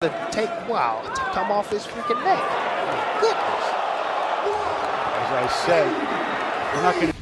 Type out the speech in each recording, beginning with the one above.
Wow, to come off his freaking neck. My goodness. As I said, we're not going to.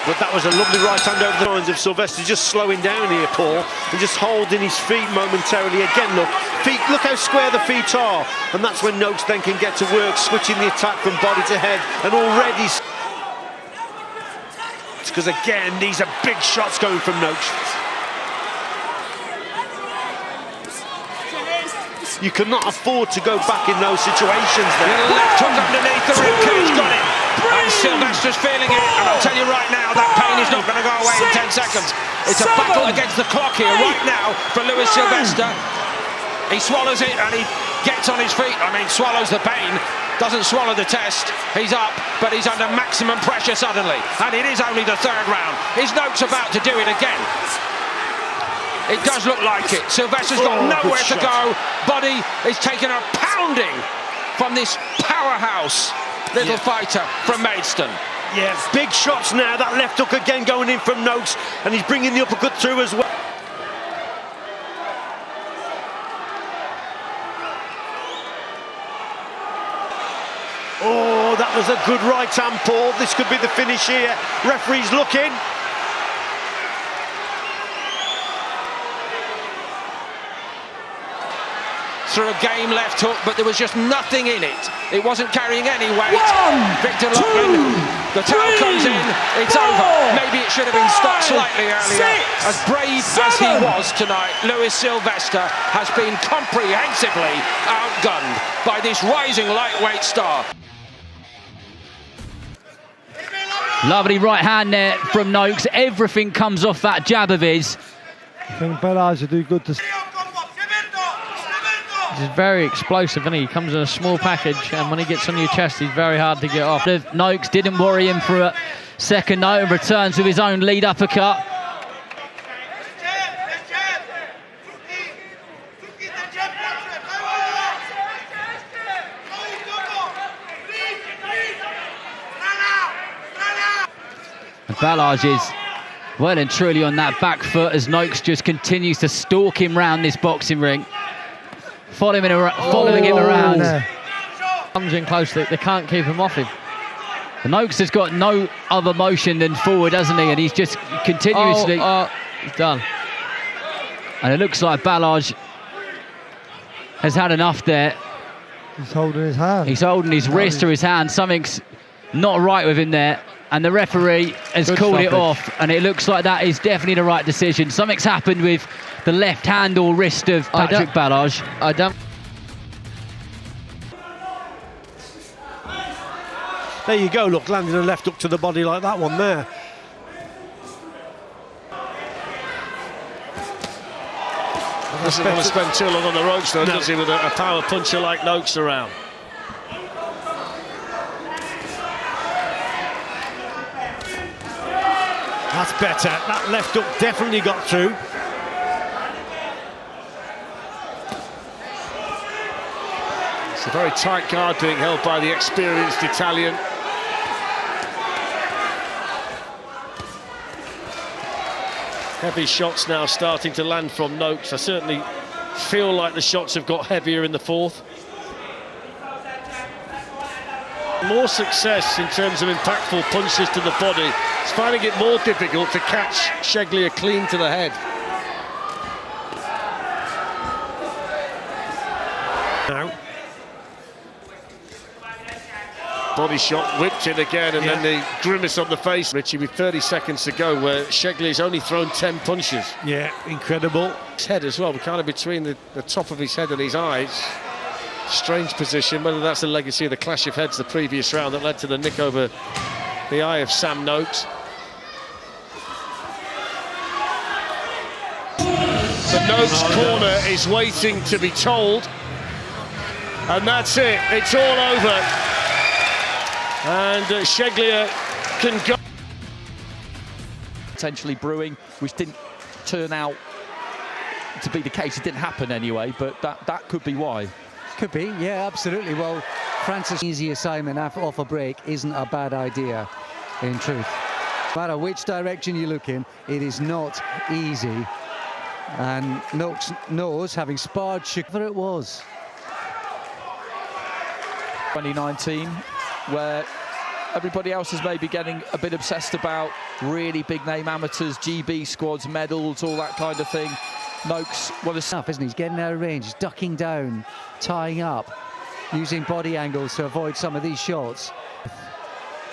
But that was a lovely right hand over the lines of Sylvester, just slowing down here, Paul, and just holding his feet momentarily. Again, look how square the feet are, and that's when Noakes then can get to work, switching the attack from body to head, and already. Because again, these are big shots going from Noakes. You cannot afford to go back in those situations there. Left hook underneath the ribcage, got it. And Sylvester's feeling it, and I'll tell you right now, that pain is not going to go away in 10 seconds. It's a battle against the clock here right now for Luis Sylvester. He swallows it and he gets on his feet. I mean, swallows the pain, doesn't swallow the test. He's up, but he's under maximum pressure suddenly. And it is only the third round. Is Noakes about to do it again? It does look like it. Sylvester's got nowhere to go. Body is taking a pounding from this powerhouse little fighter from Maidstone. Yeah, big shots now. That left hook again going in from Noakes, and he's bringing the uppercut through as well. Oh, that was a good right hand, Paul. This could be the finish here. Referee's looking. Through a game left hook, but there was just nothing in it. It wasn't carrying any weight. Victor Loughlin, the towel comes in, it's over. Maybe it should have been stopped slightly earlier. As brave as he was tonight, Luis Sylvester has been comprehensively outgunned by this rising lightweight star. Lovely right hand there from Noakes. Everything comes off that jab of his. I think Balage will do good to. He's very explosive, isn't he? He comes in a small package, and when he gets on your chest, he's very hard to get off. Noakes didn't worry him for a second, no, and returns with his own lead uppercut. And Balage is well and truly on that back foot as Noakes just continues to stalk him round this boxing ring. Following him around. Comes in close, they can't keep him off him. And Noakes has got no other motion than forward, hasn't he? And he's just continuously... he's done. And it looks like Balage has had enough there. He's holding his hand. He's holding his wrist to his hand. Something's not right with him there. And the referee has called it off. And it looks like that is definitely the right decision. Something's happened with the left hand or wrist of Patrick Balage. There you go, look, landing a left hook to the body like that one there. Doesn't want to spend too long on the ropes though, does he, with a power puncher like Noakes around. That's better. That left hook definitely got through. It's a very tight guard being held by the experienced Italian. Heavy shots now starting to land from Noakes. I certainly feel like the shots have got heavier in the fourth. More success in terms of impactful punches to the body. He's finding it more difficult to catch Hrgovic clean to the head. Now. Body shot, whipped it again, and then the grimace on the face. Richie, with 30 seconds to go, where Hrgovic's only thrown 10 punches. Yeah, incredible. His head as well, kind of between the top of his head and his eyes. Strange position, whether that's the legacy of the clash of heads the previous round that led to the nick over the eye of Sam Noakes. The Noakes corner is waiting to be told. And that's it, it's all over. And Hrgovic can go. Potentially brewing, which didn't turn out to be the case. It didn't happen anyway, but that could be why. Could be, yeah, absolutely. Well, Francis' easy assignment off a break isn't a bad idea. in truth. No matter which direction you look in, it is not easy. And Noakes knows, having sparred whatever it was. 2019, where everybody else is maybe getting a bit obsessed about really big name amateurs, GB squads, medals, all that kind of thing. Noakes, well, it's enough, isn't he? He's getting out of range, he's ducking down, tying up, using body angles to avoid some of these shots.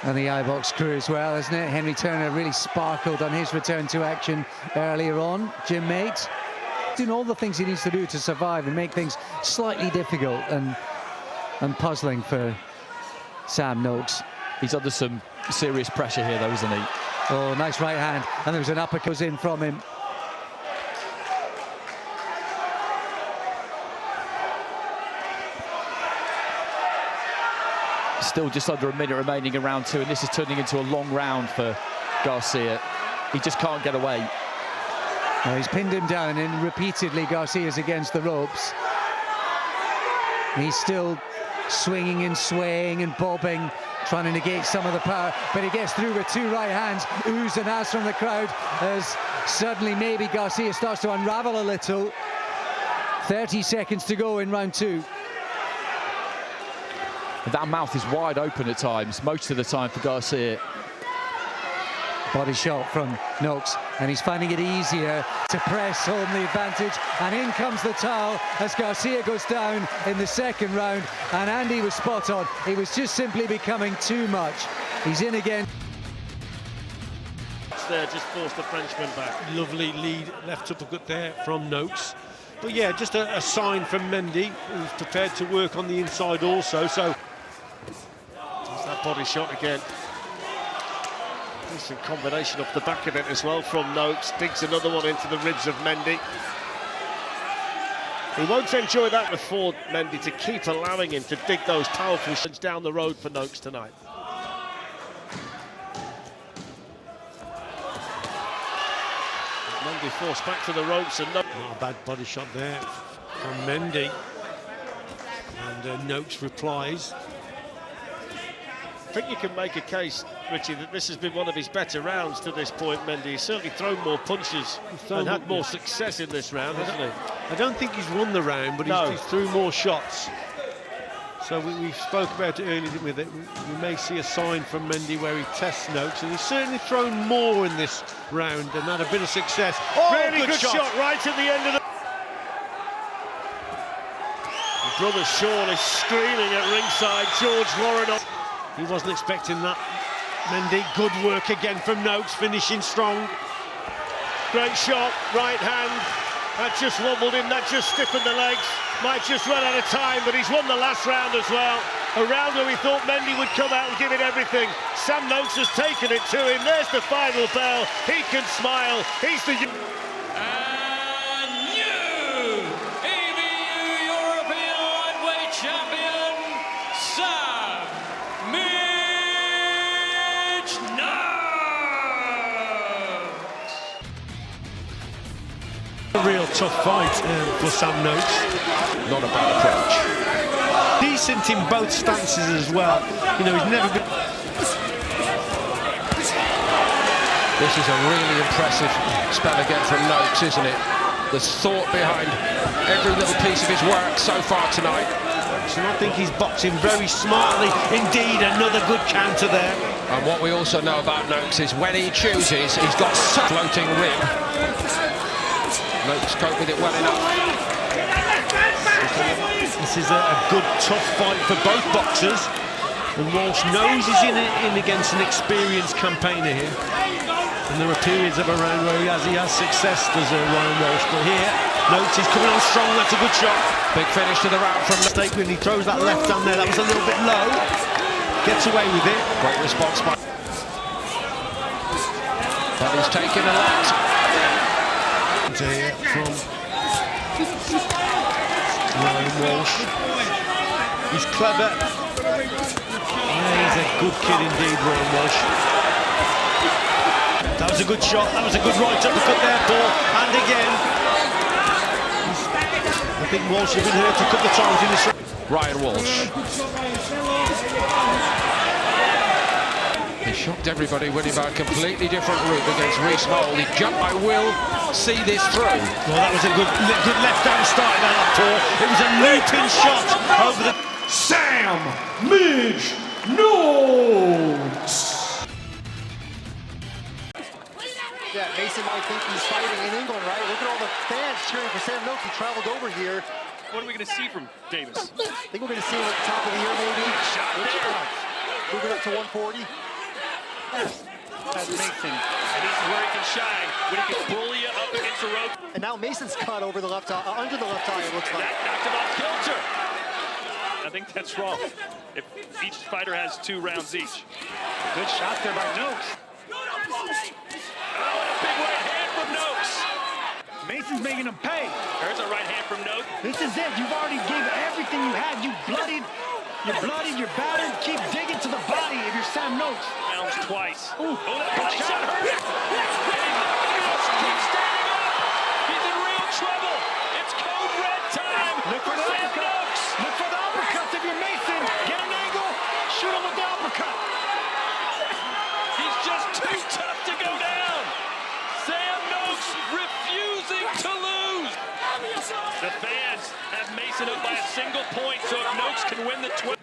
And the iBox crew as well, isn't it? Henry Turner really sparkled on his return to action earlier on. Jim Mate doing all the things he needs to do to survive and make things slightly difficult and puzzling for Sam Noakes. He's under some serious pressure here, though, isn't he? Oh, nice right hand, and there was an uppercut in from him. Still just under a minute remaining in round 2, and this is turning into a long round for Garcia. He just can't get away. Well, he's pinned him down, and repeatedly Garcia's against the ropes. He's still swinging and swaying and bobbing, trying to negate some of the power, but he gets through with 2 right hands. Oohs and ahs from the crowd as suddenly maybe Garcia starts to unravel a little. 30 seconds to go in round 2. That mouth is wide open at times, most of the time for Garcia. Body shot from Noakes, and he's finding it easier to press home the advantage, and in comes the towel as Garcia goes down in the second round, and Andy was spot on. It was just simply becoming too much. He's in again. There just forced the Frenchman back. Lovely lead, left uppercut there from Noakes. But yeah, just a sign from Mendy, who's prepared to work on the inside also. So there's that body shot again. Decent combination off the back of it as well from Noakes. Digs another one into the ribs of Mendy. He won't enjoy that before Mendy to keep allowing him to dig those powerful shots down the road for Noakes tonight. Mendy forced back to the ropes, and not a bad body shot there from Mendy. And Noakes replies. I think you can make a case, Richie, that this has been one of his better rounds to this point, Mendy. He's certainly thrown more punches and had more success in this round, hasn't he? I don't think he's won the round, but he's threw more shots. So we spoke about it earlier, didn't we, that we may see a sign from Mendy where he tests Noakes, and he's certainly thrown more in this round and had a bit of success. Oh, really good shot right at the end of the... Brother Sean is screaming at ringside. George Warren. He wasn't expecting that. Mendy, good work again from Noakes, finishing strong. Great shot, right hand. That just wobbled him, that just stiffened the legs. Might just run out of time, but he's won the last round as well. A round where we thought Mendy would come out and give it everything. Sam Noakes has taken it to him. There's the final bell. He can smile. He's the... And new EBU European Lightweight Champion, Sam Noakes. A real tough fight for Sam Noakes. Not a bad approach. Decent in both stances as well. You know, he's never been... This is a really impressive spell again from Noakes, isn't it? There's thought behind every little piece of his work so far tonight. So I think he's boxing very smartly. Indeed, another good counter there. And what we also know about Noakes is when he chooses, he's got such a floating rib. Noakes coped with it well enough. This is a good, tough fight for both boxers. And Walsh knows he's in against an experienced campaigner here. And there are periods of a round where he has success, does Ryan Walsh. But here, Noakes is coming on strong. That's a good shot. Big finish to the round from mistake when he throws that left hand there. That was a little bit low. Gets away with it. Great response by... But he's taken a lot. Here from Ryan Walsh. He's clever. Yeah, he's a good kid indeed, Ryan Walsh. That was a good shot. That was a good right uppercut there, Paul. And again. I think Walsh has been hurt a couple of times in this round. Ryan Walsh. His shocked everybody winning by a completely different route against Reece Mould. He jumped, I will see this through. Well, that was a good left-hand start in that tour. It was a leaping shot over the... Sam Noakes. Yeah, Mason might think he's fighting in England, right? Look at all the fans cheering for Sam Noakes. He traveled over here. What are we going to see from Davis? I think we're going to see him at the top of the year, maybe. Moving up to 140. That's Mason. And this is where he can shine, when he can bully you up against the rope. And now Mason's cut over the left eye, under the left eye, it looks like. That knocked him off kilter. I think that's wrong. If each fighter has 2 rounds each. Good shot there by Noakes. Big right hand from Noakes. Mason's making him pay. There's a right hand from Noakes. This is it. You've already gave everything you had. You're bloodied, you're battered. Keep digging to the body if you're Sam Noakes. Rounds twice. Ooh. Oh, that body shot hurt him. Keep standing up. He's in real trouble. It's code red time. Look for the Sam uppercut. Noakes. Look for the uppercuts if you're Mason. Get an angle. Shoot him with the uppercut. He's just too tough to go down. Sam Noakes refusing to lose. The fans have Mason up by a single point, so if Noakes can win the 12.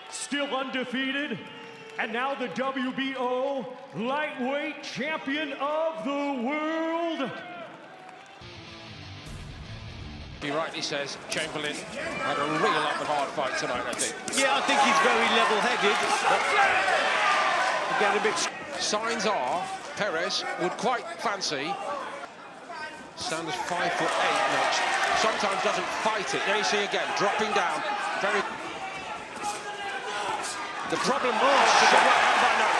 Still undefeated, and now the WBO lightweight champion of the world. He rightly says Chamberlain had a real up and hard fight tonight, I think. Yeah, I think he's very level-headed. Again, a bit... Signs are Perez would quite fancy. Sanders 5'8", Noakes. Sometimes doesn't fight it. There you see again, dropping down. Very. The problem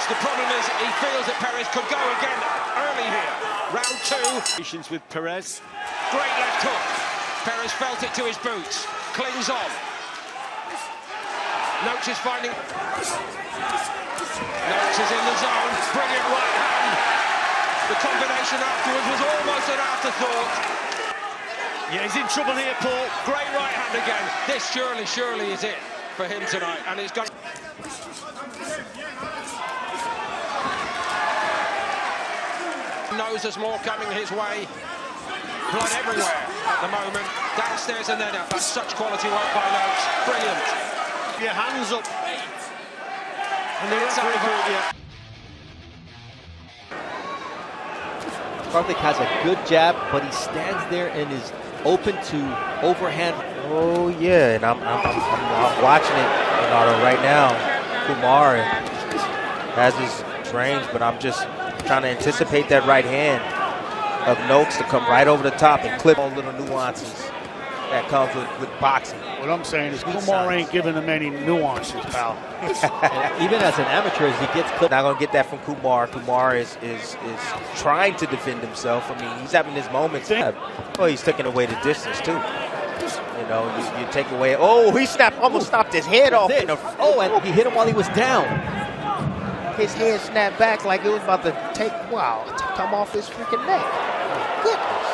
The problem is he feels that Perez could go again early here. Round 2. Patience with Perez. Great left hook. Perez felt it to his boots. Clings on. Noakes is finding. Noakes is in the zone. Brilliant right hand. The combination afterwards was almost an afterthought. Yeah, he's in trouble here, Paul. Great right hand again. This surely is it for him tonight. And he's got... Knows there's more coming his way. Blood everywhere at the moment. Downstairs and then up. That's such quality work by Noakes. Brilliant. Your hands up. And it's over. Hrgovic has a good jab, but he stands there and is open to overhand. Oh yeah, and I'm watching it, right now. Kumar has his range, but I'm just trying to anticipate that right hand of Noakes to come right over the top and clip all little nuances that comes with boxing. What I'm saying is Kumar ain't giving him any nuances, pal. Even as an amateur, as he gets clipped. Not gonna get that from Kumar. Kumar is trying to defend himself. I mean, he's having his moments. Oh, he's taking away the distance too. You know, you take away. Oh, he almost snapped his head off. Oh, and he hit him while he was down. His head snapped back like it was about to come off his freaking neck. Goodness.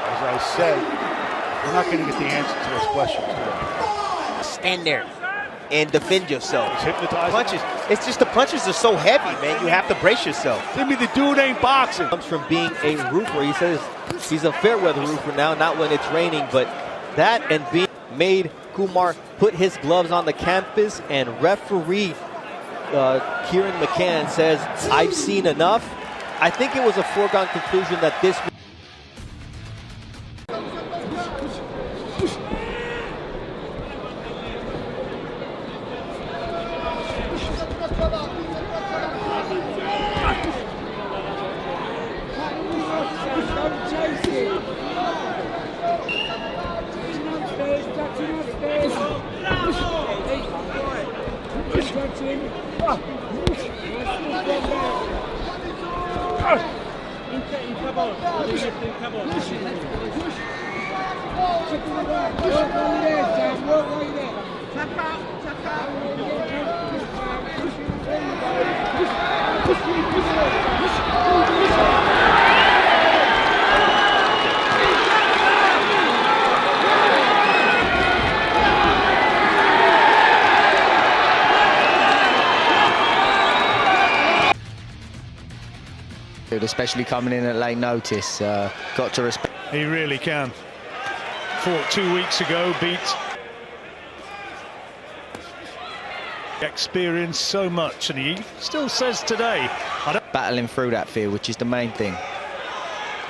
As I said, we're not going to get the answer to those questions today. Stand there and defend yourself. He's hypnotizing. Punches. It's just the punches are so heavy, man. You have to brace yourself. Timmy, the dude ain't boxing. Comes from being a roofer. He says he's a fair weather roofer now, not when it's raining, but that and being made Kumar put his gloves on the canvas, and referee Kieran McCann says, I've seen enough. I think it was a foregone conclusion that this. Especially coming in at late notice. Got to respect. He really can. Fought 2 weeks ago, beat. Experienced so much, and he still says today. Battling through that field, which is the main thing.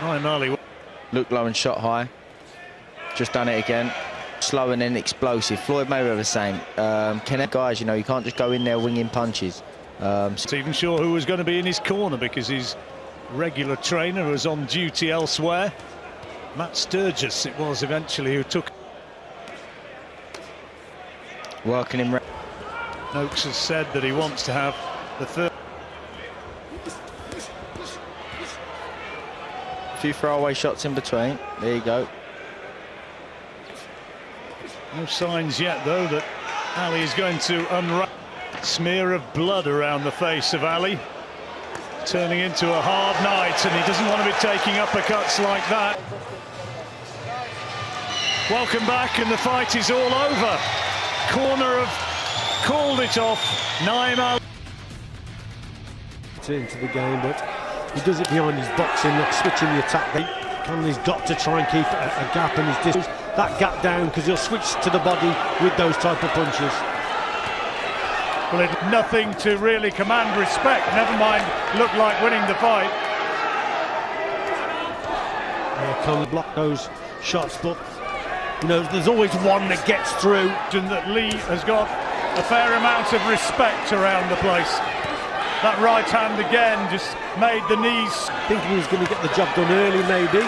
Ryan Marley. Looked low and shot high. Just done it again. Slow and then explosive. Floyd Mayweather the same. Guys, you know, you can't just go in there winging punches. Not even sure who was going to be in his corner because his regular trainer was on duty elsewhere. Matt Sturgis it was eventually who took. Working him. Noakes has said that he wants to have the third. A few throwaway shots in between. There you go. No signs yet, though, that Ali is going to unwrap. Smear of blood around the face of Ali. Turning into a hard night, and he doesn't want to be taking uppercuts like that. Welcome back, and the fight is all over. Corner of called it off. Naim Ali. Into the game, but he does it behind his boxing, not switching the attack. He's got to try and keep a gap in his distance. That gap down, because he'll switch to the body with those type of punches. Well, it's nothing to really command respect, never mind look like winning the fight. Can't block those shots, but you know, there's always one that gets through. And that Lee has got a fair amount of respect around the place. That right hand again just made the knees. Thinking he was going to get the job done early, maybe.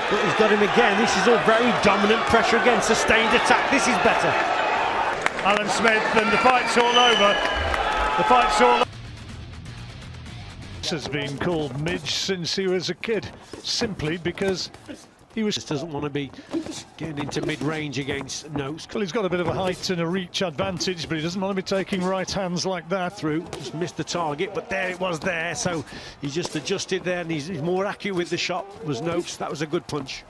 But he's got him again. This is all very dominant pressure again, sustained attack. This is better. Alan Smith, and the fight's all over. The fight's all over. Has been called Midge since he was a kid, simply because he just doesn't want to be getting into mid-range against Noakes. Well, he's got a bit of a height and a reach advantage, but he doesn't want to be taking right hands like that through. Just missed the target, but there it was there, so he just adjusted there, and he's more accurate with the shot. Was Noakes. That was a good punch.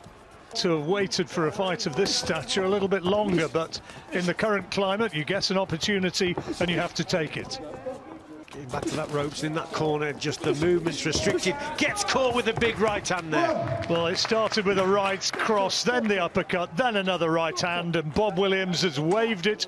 To have waited for a fight of this stature a little bit longer, but in the current climate you get an opportunity and you have to take it. Getting back to that ropes in that corner, just the movement's restricted, gets caught with a big right hand there. Well, it started with a right cross, then the uppercut, then another right hand, and Bob Williams has waved it.